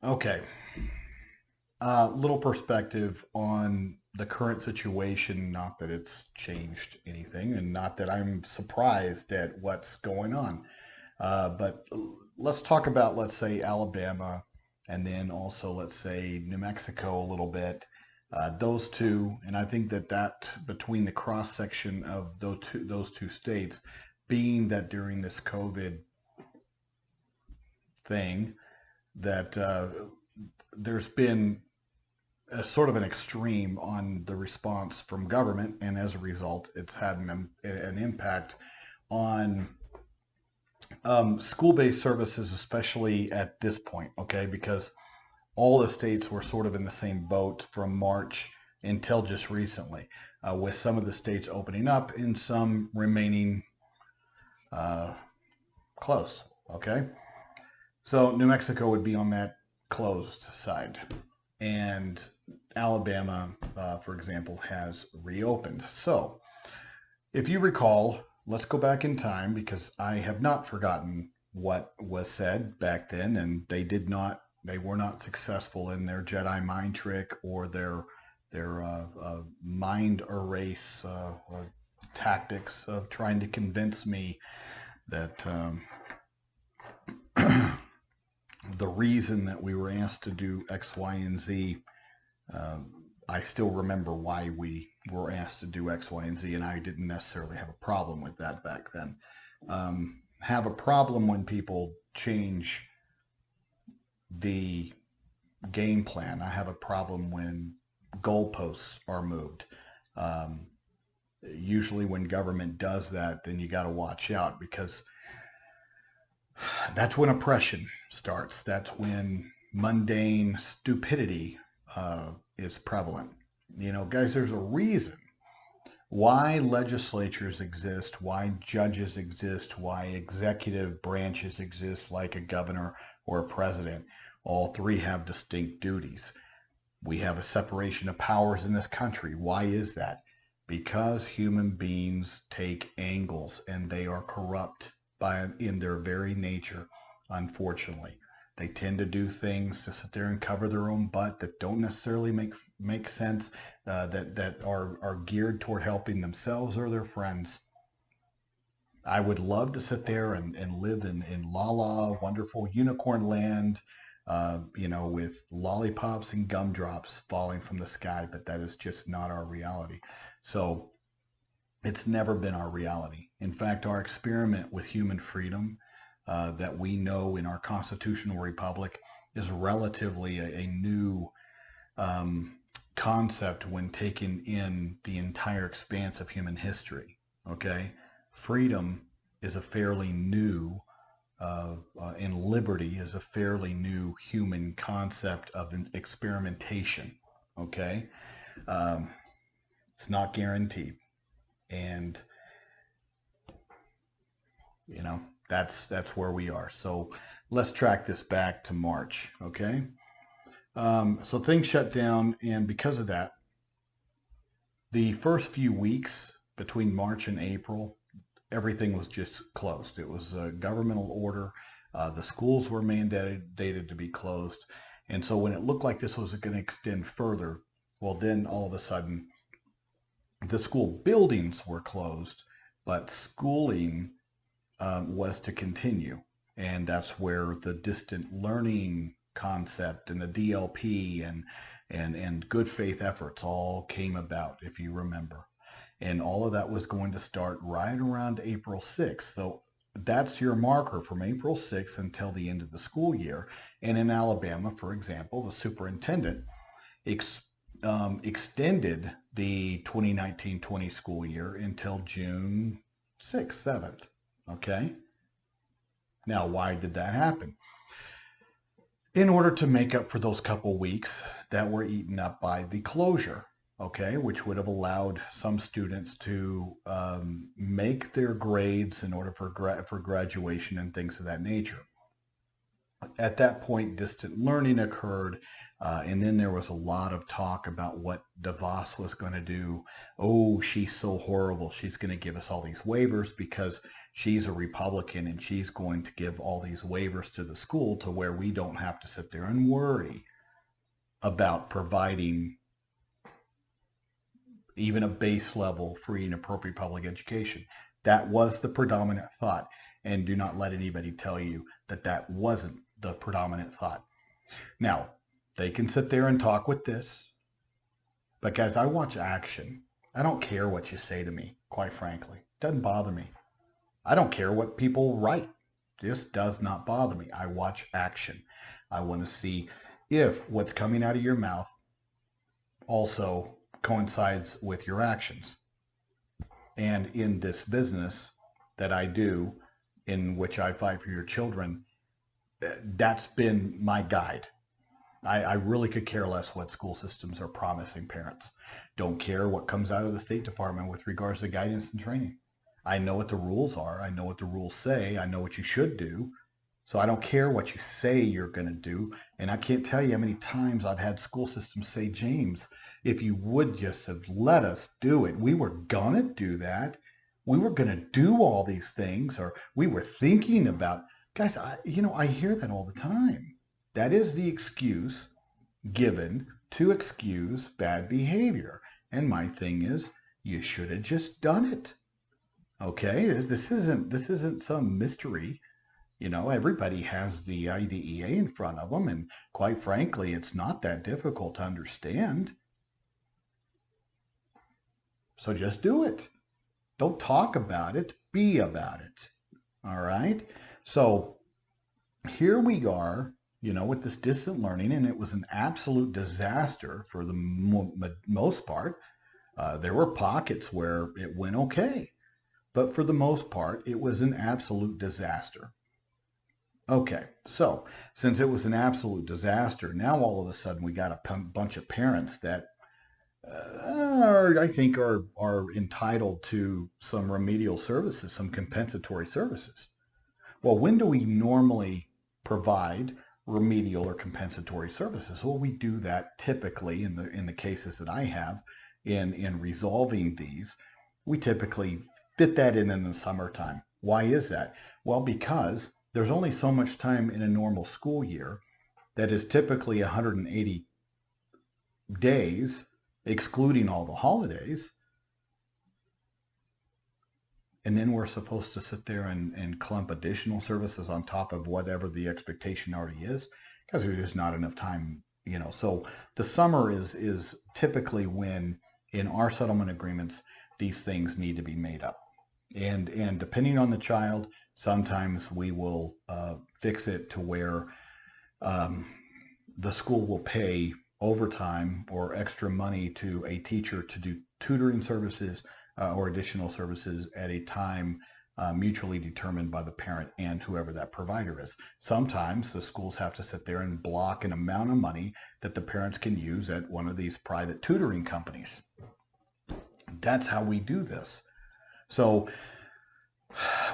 Okay. Little perspective on the current situation. Not that it's changed anything, and not that I'm surprised at what's going on. But let's talk about, let's say, Alabama, and then also, let's say, New Mexico a little bit. Those two, and I think that between the cross section of those two states, being that during this COVID thing, that there's been a sort of an extreme on the response from government, and as a result, it's had an impact on school-based services, especially at this point. Okay, because all the states were sort of in the same boat from March until just recently, with some of the states opening up and some remaining uh, closed. Okay, so New Mexico would be on that closed side, and Alabama, for example, has reopened. So, if you recall, let's go back in time because I have not forgotten what was said back then, and they were not successful in their Jedi mind trick or their mind erase tactics of trying to convince me that the reason that we were asked to do X, Y, and Z. I still remember why we were asked to do X, Y, and Z, and I didn't necessarily have a problem with that back then. Have a problem when people change the game plan. I have a problem when goalposts are moved. Um, Usually, when government does that, then you got to watch out because that's when oppression starts. That's when mundane stupidity is prevalent. You know, guys, there's a reason why legislatures exist, why judges exist, why executive branches exist, like a governor or a president. All three have distinct duties. We have a separation of powers in this country. Why is that? Because human beings take angles and they are corrupt in their very nature, unfortunately. They tend to do things to sit there and cover their own butt that don't necessarily make sense, that are geared toward helping themselves or their friends. I would love to sit there and live in la la, wonderful unicorn land, with lollipops and gumdrops falling from the sky, but that is just not our reality. So it's never been our reality. In fact, our experiment with human freedom that we know in our constitutional republic is relatively a new um, concept when taken in the entire expanse of human history. Okay, freedom is a fairly new, and liberty is a fairly new human concept of an experimentation. Okay, um, it's not guaranteed, and you know that's where we are. So let's track this back to March. Okay, so things shut down, and because of that, the first few weeks between March and April, everything was just closed. It was a governmental order. The schools were mandated to be closed. And so when it looked like this was going to extend further, well, then all of a sudden, the school buildings were closed, but schooling was to continue. And that's where the distant learning concept and the DLP and good faith efforts all came about, if you remember. And all of that was going to start right around April 6th. So that's your marker from April 6th until the end of the school year. And in Alabama, for example, the superintendent extended the 2019-20 school year until June 6th, 7th. Okay? Now, why did that happen? In order to make up for those couple weeks that were eaten up by the closure, okay, which would have allowed some students to make their grades in order for graduation and things of that nature. At that point, distant learning occurred, and then there was a lot of talk about what DeVos was going to do. Oh, she's so horrible. She's going to give us all these waivers because she's a Republican and she's going to give all these waivers to the school to where we don't have to sit there and worry about providing even a base level free and appropriate public education. That was the predominant thought. And do not let anybody tell you that that wasn't the predominant thought. Now, they can sit there and talk with this, but guys, I watch action. I don't care what you say to me, quite frankly. It doesn't bother me. I don't care what people write. This does not bother me. I watch action. I want to see if what's coming out of your mouth also coincides with your actions. And in this business that I do, in which I fight for your children, that's been my guide. I really could care less what school systems are promising parents. Don't care what comes out of the State Department with regards to guidance and training. I know what the rules are. I know what the rules say. I know what you should do. So I don't care what you say you're going to do. And I can't tell you how many times I've had school systems say, James, if you would just have let us do it, we were going to do that. We were going to do all these things, or we were thinking about, guys, I hear that all the time. That is the excuse given to excuse bad behavior. And my thing is, you should have just done it. Okay, this isn't some mystery. Everybody has the IDEA in front of them, and quite frankly, it's not that difficult to understand. So just do it. Don't talk about it, be about it. All right? So here we are, with this distant learning, and it was an absolute disaster for the most part. There were pockets where it went okay, but for the most part, it was an absolute disaster. Okay, so since it was an absolute disaster, now all of a sudden we got a bunch of parents that I think are entitled to some remedial services, some compensatory services. Well, when do we normally provide remedial or compensatory services? Well, we do that typically in the cases that I have in resolving these. We typically fit that in the summertime. Why is that? Well, because there's only so much time in a normal school year that is typically 180 days, excluding all the holidays. And then we're supposed to sit there and clump additional services on top of whatever the expectation already is, because there's just not enough time, So the summer is typically when, in our settlement agreements, these things need to be made up. And depending on the child, sometimes we will fix it to where the school will pay overtime or extra money to a teacher to do tutoring services or additional services at a time mutually determined by the parent and whoever that provider is. Sometimes the schools have to sit there and block an amount of money that the parents can use at one of these private tutoring companies. That's how we do this. So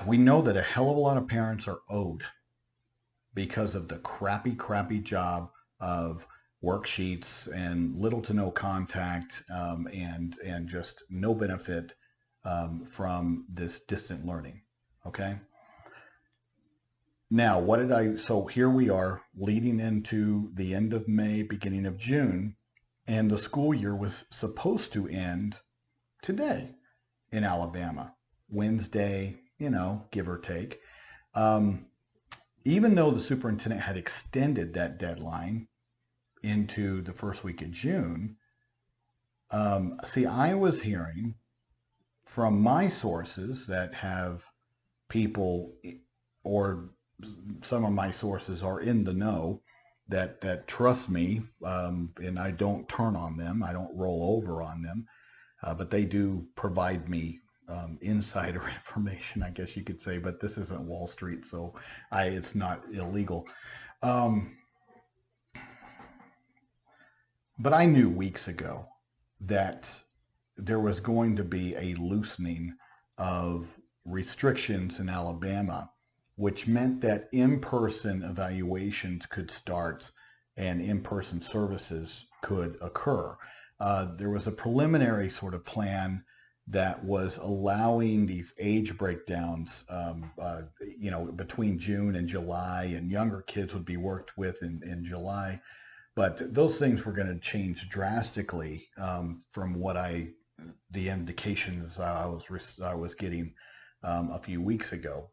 we know that a hell of a lot of parents are owed because of the crappy job of worksheets and little to no contact and just no benefit from this distant learning. Okay. Now, so here we are leading into the end of May, beginning of June, and the school year was supposed to end today in Alabama, Wednesday, give or take. Even though the superintendent had extended that deadline into the first week of June, I was hearing from my sources that have people, or some of my sources are in the know, that trust me, and I don't turn on them, I don't roll over on them, but they do provide me insider information, I guess you could say, but this isn't Wall Street, so it's not illegal. But I knew weeks ago that there was going to be a loosening of restrictions in Alabama, which meant that in-person evaluations could start and in-person services could occur. There was a preliminary sort of plan that was allowing these age breakdowns, between June and July, and younger kids would be worked with in July. But those things were going to change drastically from the indications I was getting a few weeks ago.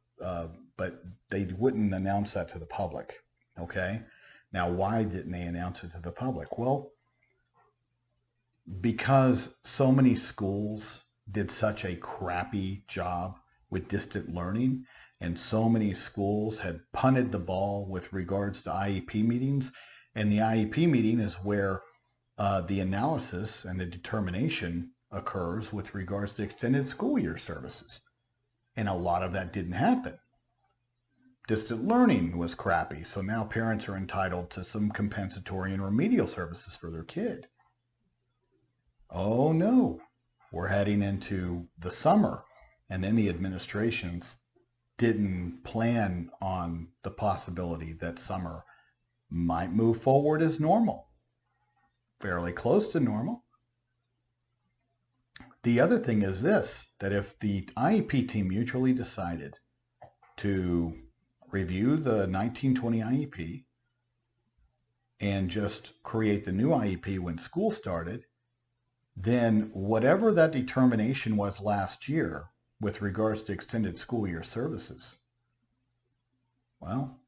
But they wouldn't announce that to the public. Okay. Now, why didn't they announce it to the public? Well, because so many schools did such a crappy job with distant learning, and so many schools had punted the ball with regards to IEP meetings. And the IEP meeting is where the analysis and the determination occurs with regards to extended school year services. And a lot of that didn't happen. Distant learning was crappy, so now parents are entitled to some compensatory and remedial services for their kid. Oh no, we're heading into the summer, and then the administrations didn't plan on the possibility that summer might move forward as normal, fairly close to normal. The other thing is this, that if the IEP team mutually decided to review the 1920 IEP and just create the new IEP when school started, then whatever that determination was last year with regards to extended school year services, well,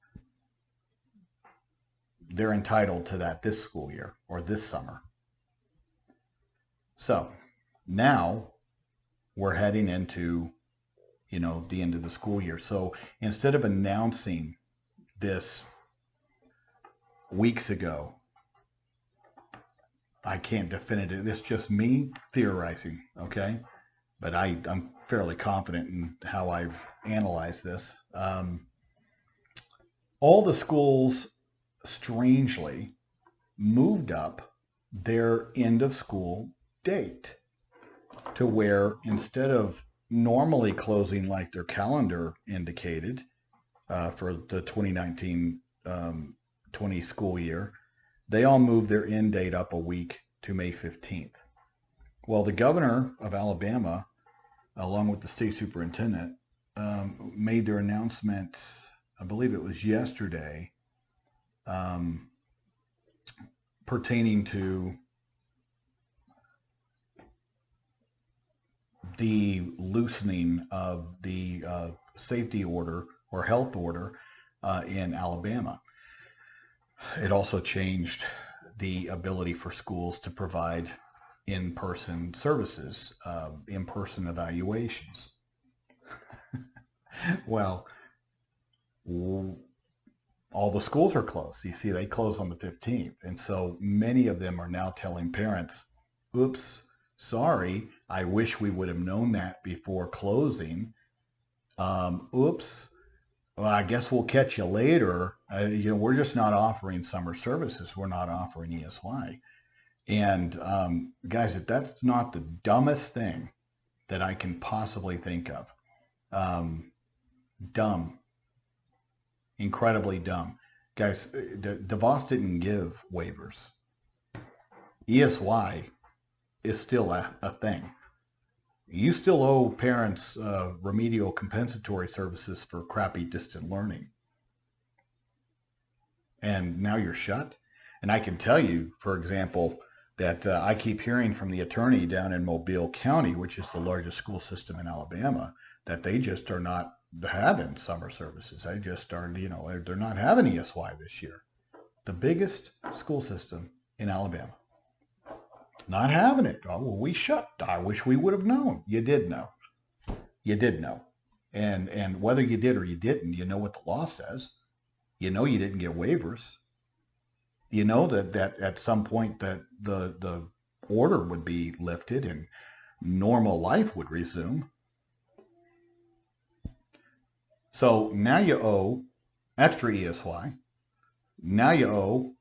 they're entitled to that this school year or this summer. So now we're heading into, the end of the school year. So instead of announcing this weeks ago, I can't definitively, it's just me theorizing, okay? But I'm fairly confident in how I've analyzed this. All the schools, strangely, moved up their end of school date to where instead of normally closing like their calendar indicated for the 2019-20 school year, they all moved their end date up a week to May 15th. Well, the governor of Alabama, along with the state superintendent, made their announcement, I believe it was yesterday, pertaining to the loosening of the safety order or health order in Alabama. It also changed the ability for schools to provide in-person services, in-person evaluations. Well, all the schools are closed. You see, they close on the 15th. And so many of them are now telling parents, oops, sorry, I wish we would have known that before closing. Oops, well, I guess we'll catch you later. We're just not offering summer services. We're not offering ESY. And guys, if that's not the dumbest thing that I can possibly think of, dumb, incredibly dumb. Guys, DeVos didn't give waivers. ESY is still a thing. You still owe parents remedial compensatory services for crappy distant learning. And now you're shut. And I can tell you, for example, that I keep hearing from the attorney down in Mobile County, which is the largest school system in Alabama, that they just are not having summer services. They just started, they're not having ESY this year. The biggest school system in Alabama. Not having it. Oh, well, we shut. I wish we would have known. You did know. You did know. And whether you did or you didn't, you know what the law says. You know you didn't get waivers. You know that at some point that the order would be lifted and normal life would resume. So now you owe extra ESY. Now you owe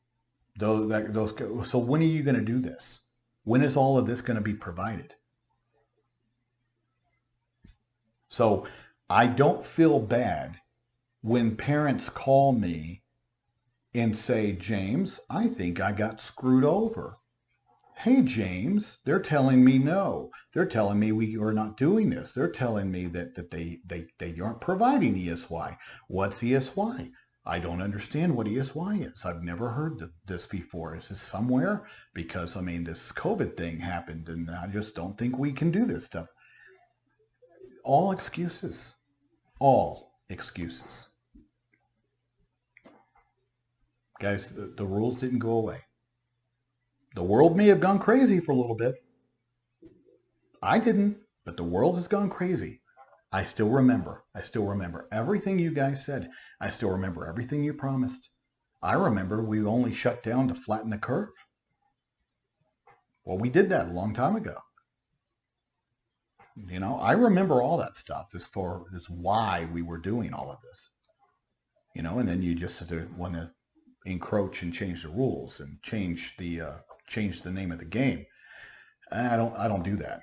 those. So when are you going to do this? When is all of this going to be provided? So I don't feel bad when parents call me and say, James, I think I got screwed over. hey, James, they're telling me no. They're telling me we are not doing this. They're telling me that they aren't providing ESY. What's ESY? I don't understand what ESY is. I've never heard this before. Is this somewhere? Because, I mean, this COVID thing happened, and I just don't think we can do this stuff. All excuses. All excuses. Guys, the rules didn't go away. The world may have gone crazy for a little bit. I didn't, but the world has gone crazy. I still remember. I still remember everything you guys said. I still remember everything you promised. I remember we only shut down to flatten the curve. Well, we did that a long time ago. You know, I remember all that stuff as far as why we were doing all of this. You know, and then you just want to encroach and change the rules and change the name of the game. I don't do that.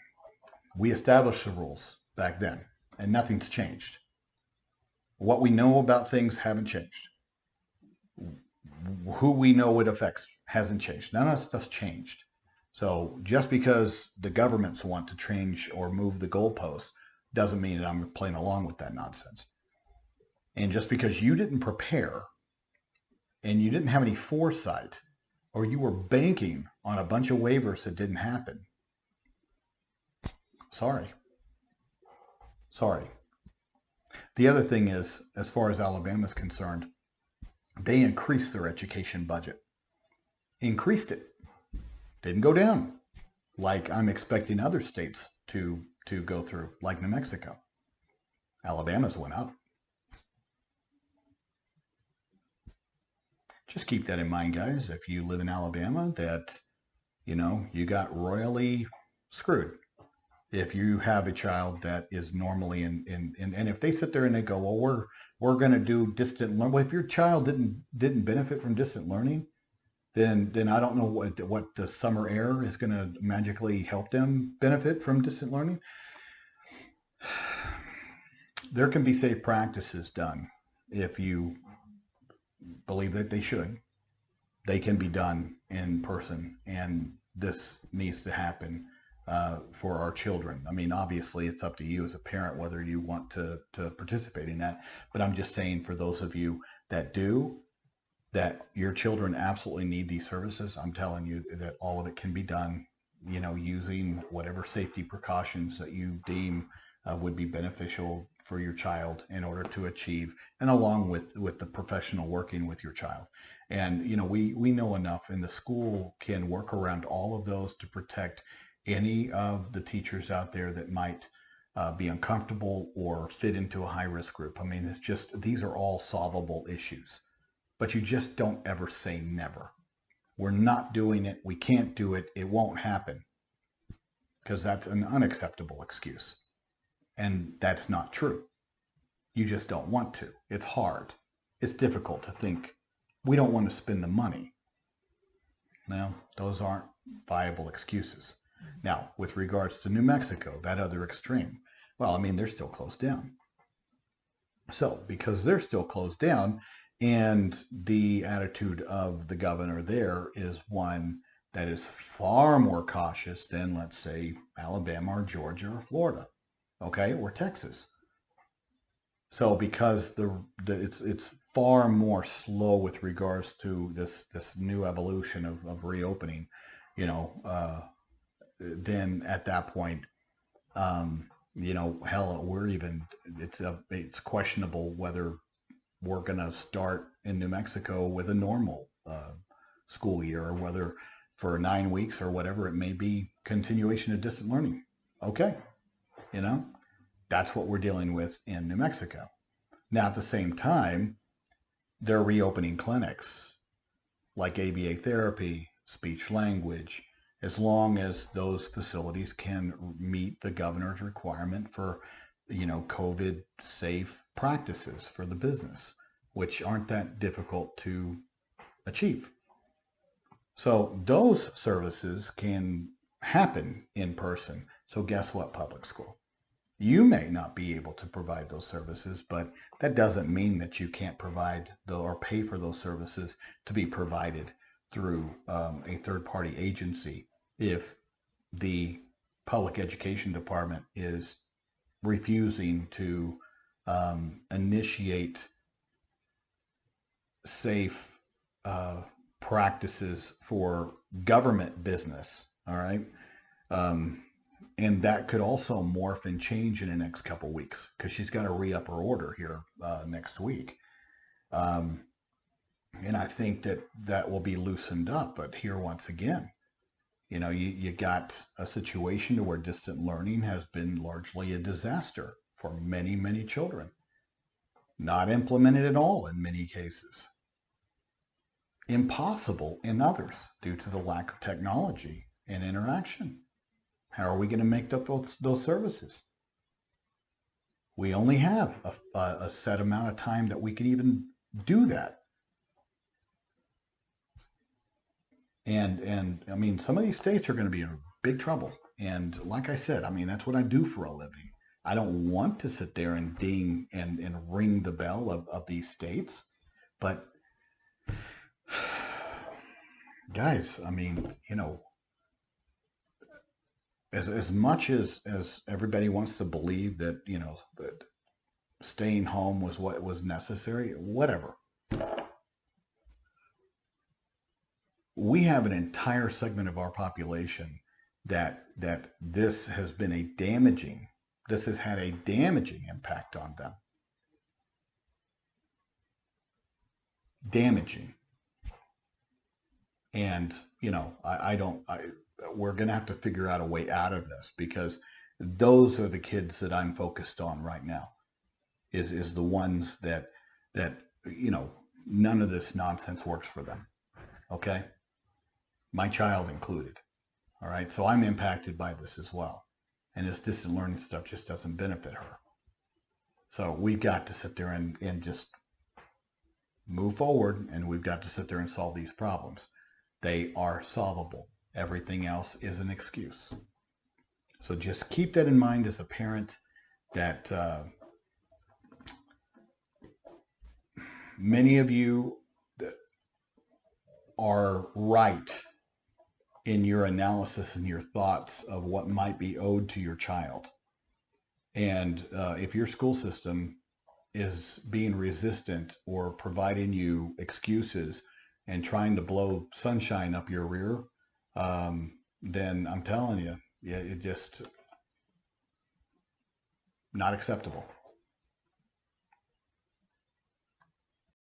We established the rules back then, and nothing's changed. What we know about things haven't changed. Who we know it affects hasn't changed. None of that stuff's changed. So just because the governments want to change or move the goalposts doesn't mean that I'm playing along with that nonsense. And just because you didn't prepare and you didn't have any foresight, or you were banking on a bunch of waivers that didn't happen, sorry. The other thing is, as far as Alabama is concerned, they increased their education budget. Increased it. Didn't go down like I'm expecting other states to go through, like New Mexico. Alabama's went up. Just keep that in mind, guys. If you live in Alabama, that, you know, you got royally screwed. If you have a child that is normally and if they sit there and they go, well, we're going to do distant learning. Well, if your child didn't benefit from distant learning, then I don't know what the summer air is going to magically help them benefit from distant learning. There can be safe practices done if you believe that they should. They can be done in person, and this needs to happen for our children. I mean, obviously, it's up to you as a parent whether you want to participate in that. But I'm just saying, for those of you that do, that your children absolutely need these services, I'm telling you that all of it can be done, you know, using whatever safety precautions that you deem would be beneficial for your child in order to achieve, and along with the professional working with your child. And, you know, we know enough, and the school can work around all of those to protect any of the teachers out there that might be uncomfortable or fit into a high-risk group. I mean, it's just, these are all solvable issues. But you just don't ever say never. We're not doing it. We can't do it. It won't happen. Because that's an unacceptable excuse. And that's not true. You just don't want to. It's hard. It's difficult to think. We don't want to spend the money. Now, those aren't viable excuses. Now, with regards to New Mexico, that other extreme, well, I mean, they're still closed down. So, because they're still closed down, and the attitude of the governor there is one that is far more cautious than, let's say, Alabama or Georgia or Florida, okay, or Texas. So because it's far more slow with regards to this new evolution of reopening, you know, then at that point, you know, hell, it's questionable whether we're going to start in New Mexico with a normal school year, or whether for 9 weeks or whatever it may be, continuation of distant learning. Okay, you know, that's what we're dealing with in New Mexico. Now, at the same time, they're reopening clinics like ABA therapy, speech language, as long as those facilities can meet the governor's requirement for, you know, COVID safe practices for the business, which aren't that difficult to achieve. So those services can happen in person. So guess what, public school? You may not be able to provide those services, but that doesn't mean that you can't provide or pay for those services to be provided through a third-party agency if the public education department is refusing to initiate safe practices for government business. All right. And that could also morph and change in the next couple of weeks because she's got to re-up her order here next week. And I think that will be loosened up. But here, once again, you got a situation where distant learning has been largely a disaster for many, many children. Not implemented at all in many cases. Impossible in others due to the lack of technology and interaction. How are we going to make up those services? We only have a set amount of time that we can even do that. And I mean, some of these states are going to be in big trouble. And like I said, I mean, that's what I do for a living. I don't want to sit there and ding and ring the bell of these states. But guys, I mean, as much as everybody wants to believe that, that staying home was what was necessary, whatever. We have an entire segment of our population that this has been this has had a damaging impact on them. Damaging. And, we're going to have to figure out a way out of this because those are the kids that I'm focused on right now is the ones that none of this nonsense works for them. Okay. My child included. All right. So I'm impacted by this as well. And this distant learning stuff just doesn't benefit her. So we've got to sit there and just move forward, and we've got to sit there and solve these problems. They are solvable. Everything else is an excuse. So just keep that in mind as a parent that many of you are right in your analysis and your thoughts of what might be owed to your child. And if your school system is being resistant or providing you excuses and trying to blow sunshine up your rear, then I'm telling you, it just not acceptable.